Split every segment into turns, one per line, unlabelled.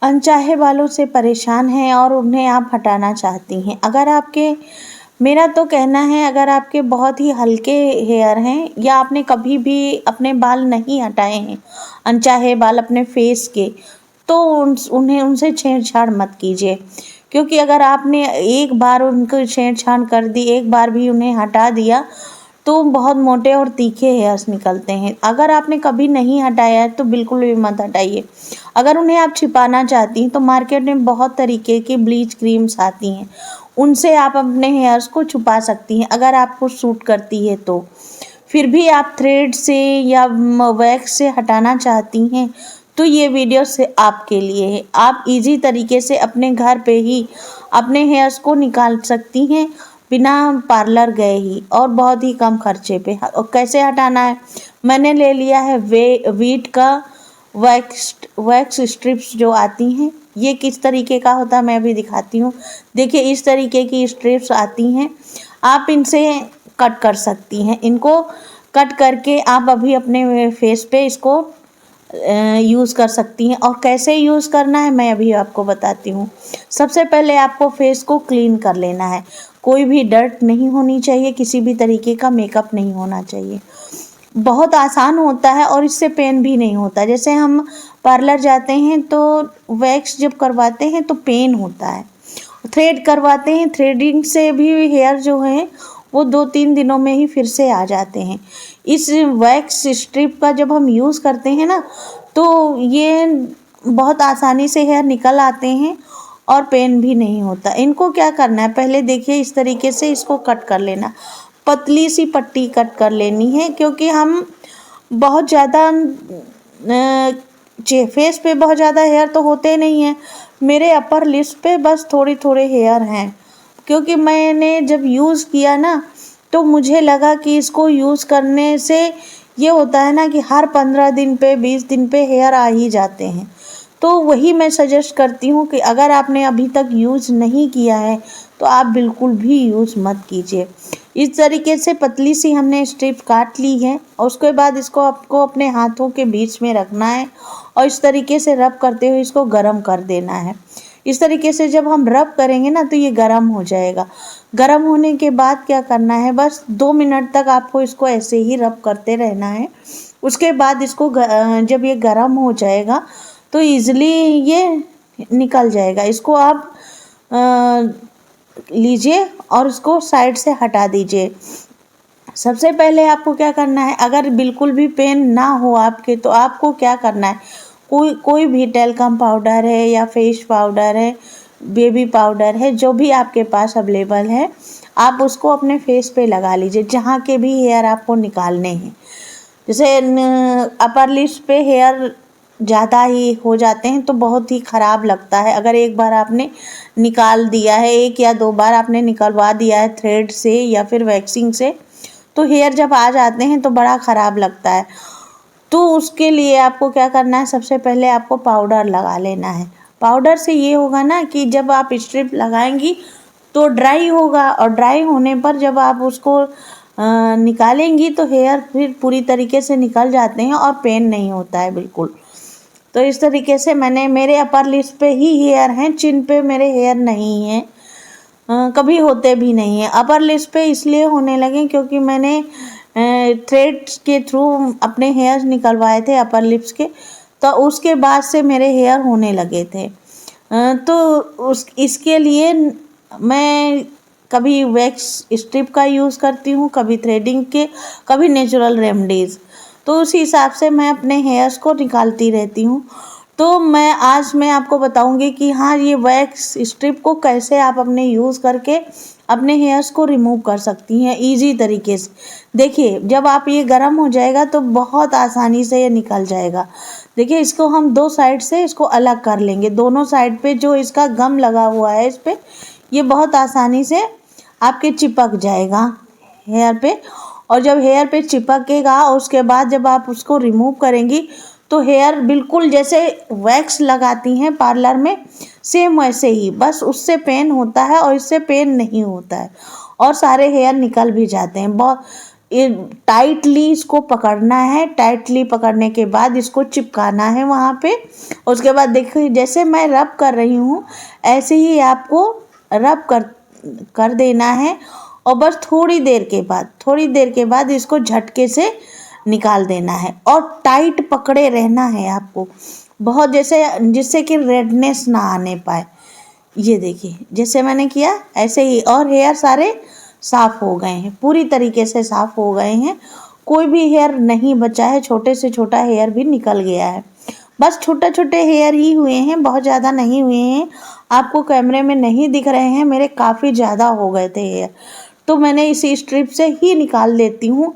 अनचाहे बालों से परेशान हैं और उन्हें आप हटाना चाहती हैं। अगर आपके मेरा तो कहना है, अगर आपके बहुत ही हल्के हेयर हैं या आपने कभी भी अपने बाल नहीं हटाए हैं, अनचाहे बाल अपने फेस के, तो उन्हें उनसे छेड़छाड़ मत कीजिए। क्योंकि अगर आपने एक बार उनको छेड़छाड़ कर दी, एक बार भी उन्हें हटा दिया, तो बहुत मोटे और तीखे हेयर्स निकलते हैं। अगर आपने कभी नहीं हटाया है तो बिल्कुल भी मत हटाइए। अगर उन्हें आप छिपाना चाहती हैं तो मार्केट में बहुत तरीके की ब्लीच क्रीम्स आती हैं, उनसे आप अपने हेयर्स को छुपा सकती हैं अगर आपको सूट करती है तो। फिर भी आप थ्रेड से या वैक्स से हटाना चाहती हैं तो ये वीडियो से आपके लिए है। आप इजी तरीके से अपने घर पे ही अपने हेयर्स को निकाल सकती हैं बिना पार्लर गए ही, और बहुत ही कम खर्चे पे। और कैसे हटाना है, मैंने ले लिया है वीट का वैक्स स्ट्रिप्स जो आती हैं। ये किस तरीके का होता है मैं अभी दिखाती हूँ। देखिए, इस तरीके की स्ट्रिप्स आती हैं, आप इनसे कट कर सकती हैं। इनको कट करके आप अभी अपने फेस पे इसको यूज़ कर सकती हैं। और कैसे यूज़ करना है मैं अभी आपको बताती हूँ। सबसे पहले आपको फेस को क्लीन कर लेना है। कोई भी डर्ट नहीं होनी चाहिए, किसी भी तरीके का मेकअप नहीं होना चाहिए। बहुत आसान होता है और इससे पेन भी नहीं होता। जैसे हम पार्लर जाते हैं तो वैक्स जब करवाते हैं तो पेन होता है, थ्रेड करवाते हैं, थ्रेडिंग से भी हेयर जो है वो 2-3 दिनों में ही फिर से आ जाते हैं। इस वैक्स स्ट्रिप का जब हम यूज़ करते हैं ना, तो ये बहुत आसानी से हेयर निकल आते हैं और पेन भी नहीं होता। इनको क्या करना है, पहले देखिए इस तरीके से इसको कट कर लेना, पतली सी पट्टी कट कर लेनी है। क्योंकि हम बहुत ज़्यादा फेस पे बहुत ज़्यादा हेयर तो होते नहीं हैं, मेरे अपर लिप्स पे बस थोड़े थोड़े हेयर हैं। क्योंकि मैंने जब यूज़ किया ना, तो मुझे लगा कि इसको यूज़ करने से ये होता है ना कि हर 15 दिन पे 20 दिन पे हेयर आ ही जाते हैं। तो वही मैं सजेस्ट करती हूँ कि अगर आपने अभी तक यूज़ नहीं किया है तो आप बिल्कुल भी यूज़ मत कीजिए। इस तरीके से पतली सी हमने स्ट्रिप काट ली है और उसके बाद इसको आपको अपने हाथों के बीच में रखना है और इस तरीके से रब करते हुए इसको गर्म कर देना है। इस तरीके से जब हम रब करेंगे ना तो ये गर्म हो जाएगा। गर्म होने के बाद क्या करना है, बस 2 मिनट तक आपको इसको ऐसे ही रब करते रहना है। उसके बाद इसको जब ये गर्म हो जाएगा तो ईज़िली ये निकल जाएगा। इसको आप लीजिए और उसको साइड से हटा दीजिए। सबसे पहले आपको क्या करना है, अगर बिल्कुल भी पेन ना हो आपके तो आपको क्या करना है, कोई भी टेल्कम पाउडर है या फेस पाउडर है, बेबी पाउडर है, जो भी आपके पास अवेलेबल है, आप उसको अपने फेस पे लगा लीजिए जहाँ के भी हेयर आपको निकालने हैं। जैसे अपर लिप्स पे हेयर ज़्यादा ही हो जाते हैं तो बहुत ही ख़राब लगता है। अगर एक बार आपने निकाल दिया है, 1 या 2 बार आपने निकलवा दिया है थ्रेड से या फिर वैक्सिंग से, तो हेयर जब आ जाते हैं तो बड़ा ख़राब लगता है। तो उसके लिए आपको क्या करना है, सबसे पहले आपको पाउडर लगा लेना है। पाउडर से ये होगा ना कि जब आप स्ट्रिप लगाएंगी तो ड्राई होगा, और ड्राई होने पर जब आप उसको निकालेंगी तो हेयर फिर पूरी तरीके से निकल जाते हैं और पेन नहीं होता है बिल्कुल। तो इस तरीके से मेरे अपर लिप्स पे ही हेयर हैं, चिन पे मेरे हेयर नहीं हैं, कभी होते भी नहीं हैं। अपर लिप्स पे इसलिए होने लगे क्योंकि मैंने थ्रेड्स के थ्रू अपने हेयर्स निकलवाए थे अपर लिप्स के, तो उसके बाद से मेरे हेयर होने लगे थे। तो इसके लिए मैं कभी वैक्स स्ट्रिप का यूज़ करती हूँ, कभी थ्रेडिंग के, कभी नेचुरल रेमेडीज़। तो उसी हिसाब से मैं अपने हेयर्स को निकालती रहती हूँ। तो आज मैं आपको बताऊंगी कि हाँ, ये वैक्स स्ट्रिप को कैसे आप अपने यूज़ करके अपने हेयर्स को रिमूव कर सकती हैं इजी तरीके से। देखिए, जब आप ये गर्म हो जाएगा तो बहुत आसानी से ये निकल जाएगा। देखिए, इसको हम 2 साइड से इसको अलग कर लेंगे। दोनों साइड पे जो इसका गम लगा हुआ है इस पर, ये बहुत आसानी से आपके चिपक जाएगा हेयर पे। और जब हेयर पे चिपकेगा उसके बाद जब आप उसको रिमूव करेंगी तो हेयर बिल्कुल जैसे वैक्स लगाती हैं पार्लर में, सेम वैसे ही, बस उससे पेन होता है और इससे पेन नहीं होता है और सारे हेयर निकल भी जाते हैं। बहुत टाइटली इसको पकड़ना है। टाइटली पकड़ने के बाद इसको चिपकाना है वहाँ पे। उसके बाद देखिए जैसे मैं रब कर रही हूँ ऐसे ही आपको रब कर देना है। और बस थोड़ी देर के बाद इसको झटके से निकाल देना है और टाइट पकड़े रहना है आपको बहुत, जिससे कि रेडनेस ना आने पाए। ये देखिए जैसे मैंने किया ऐसे ही, और हेयर सारे साफ़ हो गए हैं, पूरी तरीके से साफ़ हो गए हैं। कोई भी हेयर नहीं बचा है, छोटे से छोटा हेयर भी निकल गया है। बस छोटे हेयर ही हुए हैं, बहुत ज़्यादा नहीं हुए हैं। आपको कैमरे में नहीं दिख रहे हैं, मेरे काफ़ी ज़्यादा हो गए थे हेयर, तो मैंने इसी स्ट्रिप से ही निकाल देती हूँ।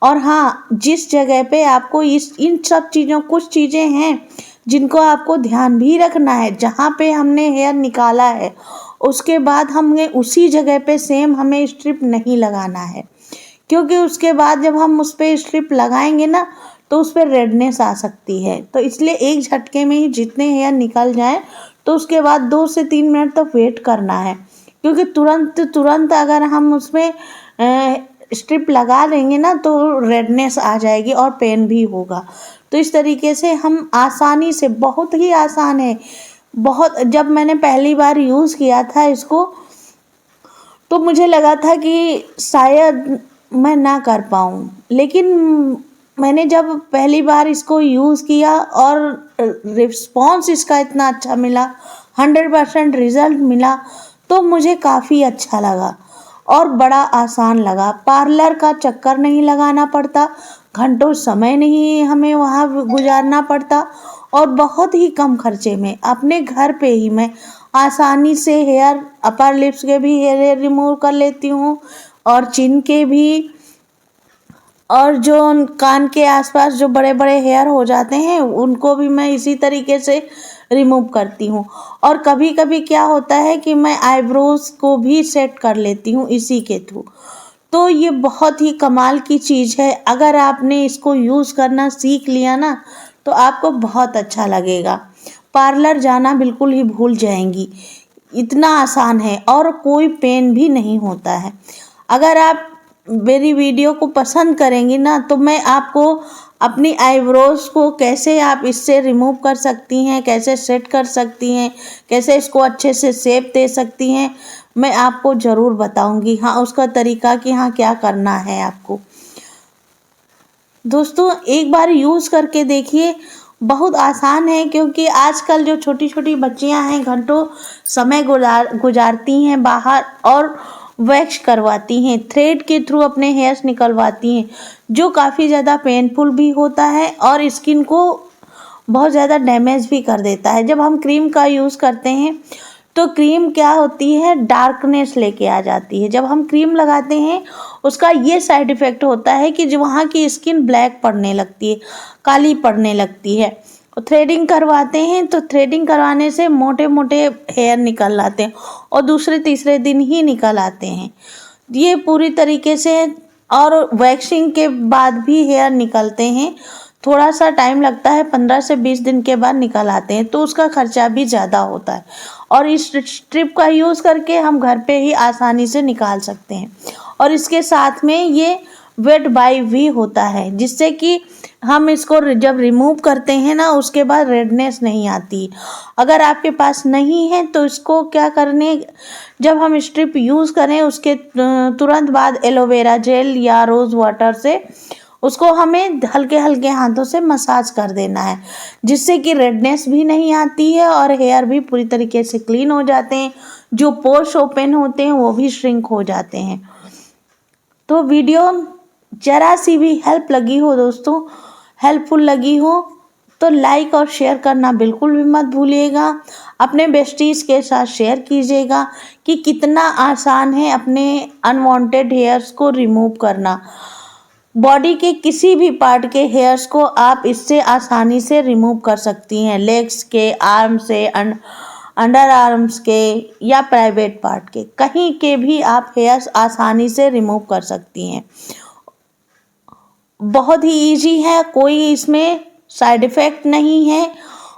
और हाँ, जिस जगह पे आपको इन सब चीज़ों, कुछ चीज़ें हैं जिनको आपको ध्यान भी रखना है। जहाँ पे हमने हेयर निकाला है उसके बाद हमें उसी जगह पे सेम हमें स्ट्रिप नहीं लगाना है, क्योंकि उसके बाद जब हम उस पर स्ट्रिप लगाएंगे ना तो उस पर रेडनेस आ सकती है। तो इसलिए एक झटके में ही जितने हेयर निकल जाए तो उसके बाद 2 से 3 मिनट तक वेट करना है, क्योंकि तुरंत अगर हम उसमें स्ट्रिप लगा देंगे ना तो रेडनेस आ जाएगी और पेन भी होगा। तो इस तरीके से हम आसानी से, बहुत ही आसान है बहुत। जब मैंने पहली बार यूज़ किया था इसको तो मुझे लगा था कि शायद मैं ना कर पाऊँ, लेकिन मैंने जब पहली बार इसको यूज़ किया और रिस्पॉन्स इसका इतना अच्छा मिला, 100% रिज़ल्ट मिला, तो मुझे काफ़ी अच्छा लगा और बड़ा आसान लगा। पार्लर का चक्कर नहीं लगाना पड़ता, घंटों समय नहीं हमें वहाँ गुजारना पड़ता, और बहुत ही कम खर्चे में अपने घर पे ही मैं आसानी से हेयर, अपर लिप्स के भी हेयर रिमूव कर लेती हूँ और चिन के भी, और जो कान के आसपास जो बड़े बड़े हेयर हो जाते हैं उनको भी मैं इसी तरीके से रिमूव करती हूँ। और कभी कभी क्या होता है कि मैं आईब्रोज को भी सेट कर लेती हूँ इसी के थ्रू। तो ये बहुत ही कमाल की चीज़ है। अगर आपने इसको यूज़ करना सीख लिया ना तो आपको बहुत अच्छा लगेगा, पार्लर जाना बिल्कुल ही भूल जाएंगी। इतना आसान है और कोई पेन भी नहीं होता है। अगर आप मेरी वीडियो को पसंद करेंगी ना तो मैं आपको अपनी आईब्रोज को कैसे आप इससे रिमूव कर सकती हैं, कैसे सेट कर सकती हैं, कैसे इसको अच्छे से शेप दे सकती हैं, मैं आपको ज़रूर बताऊंगी। हाँ, उसका तरीका कि हाँ क्या करना है आपको। दोस्तों एक बार यूज़ करके देखिए, बहुत आसान है, क्योंकि आजकल जो छोटी छोटी बच्चियां हैं घंटों समय गुजारती हैं बाहर और वैक्स करवाती हैं, थ्रेड के थ्रू अपने हेयर्स निकलवाती हैं, जो काफ़ी ज़्यादा पेनफुल भी होता है और स्किन को बहुत ज़्यादा डैमेज भी कर देता है। जब हम क्रीम का यूज़ करते हैं तो क्रीम क्या होती है, डार्कनेस लेके आ जाती है। जब हम क्रीम लगाते हैं उसका ये साइड इफ़ेक्ट होता है कि जो वहाँ की स्किन ब्लैक पड़ने लगती है, काली पड़ने लगती है। थ्रेडिंग करवाते हैं तो थ्रेडिंग करवाने से मोटे मोटे हेयर निकल आते हैं और दूसरे तीसरे दिन ही निकल आते हैं ये पूरी तरीके से। और वैक्सिंग के बाद भी हेयर निकलते हैं, थोड़ा सा टाइम लगता है, 15 से 20 दिन के बाद निकल आते हैं, तो उसका खर्चा भी ज़्यादा होता है। और इस स्ट्रिप का यूज़ करके हम घर पे ही आसानी से निकाल सकते हैं। और इसके साथ में ये वेट बाई भी होता है, जिससे कि हम इसको जब रिमूव करते हैं ना उसके बाद रेडनेस नहीं आती। अगर आपके पास नहीं है तो इसको क्या करने, जब हम स्ट्रिप यूज़ करें उसके तुरंत बाद एलोवेरा जेल या रोज़ वाटर से उसको हमें हल्के हल्के हाथों से मसाज कर देना है, जिससे कि रेडनेस भी नहीं आती है और हेयर भी पूरी तरीके से क्लीन हो जाते हैं। जो पोर्स ओपन होते हैं वो भी श्रिंक हो जाते हैं। तो वीडियो जरा सी भी हेल्प लगी हो दोस्तों, हेल्पफुल लगी हो तो लाइक और शेयर करना बिल्कुल भी मत भूलिएगा। अपने बेस्टीज़ के साथ शेयर कीजिएगा कि कितना आसान है अपने अनवांटेड हेयर्स को रिमूव करना। बॉडी के किसी भी पार्ट के हेयर्स को आप इससे आसानी से रिमूव कर सकती हैं, लेग्स के, आर्म से, अंडर आर्म्स के या प्राइवेट पार्ट के, कहीं के भी आप हेयर्स आसानी से रिमूव कर सकती हैं। बहुत ही इजी है, कोई इसमें साइड इफ़ेक्ट नहीं है।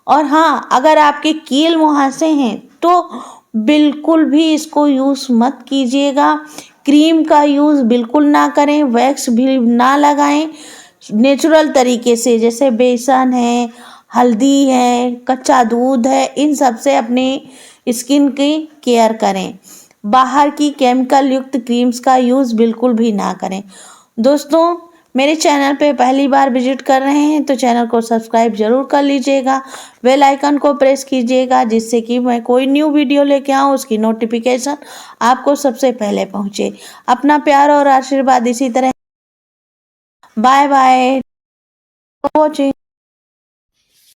और हाँ, अगर आपके कील मुहासे हैं तो बिल्कुल भी इसको यूज़ मत कीजिएगा, क्रीम का यूज़ बिल्कुल ना करें, वैक्स भी ना लगाएं। नेचुरल तरीके से जैसे बेसन है, हल्दी है, कच्चा दूध है, इन सब से अपनी स्किन की केयर करें। बाहर की केमिकल युक्त क्रीम्स का यूज़ बिल्कुल भी ना करें। दोस्तों, मेरे चैनल पे पहली बार विजिट कर रहे हैं तो चैनल को सब्सक्राइब जरूर कर लीजिएगा, बेल आइकन को प्रेस कीजिएगा, जिससे कि मैं कोई न्यू वीडियो लेके आऊँ उसकी नोटिफिकेशन आपको सबसे पहले पहुँचे। अपना प्यार और आशीर्वाद इसी तरह। Bye bye, watching.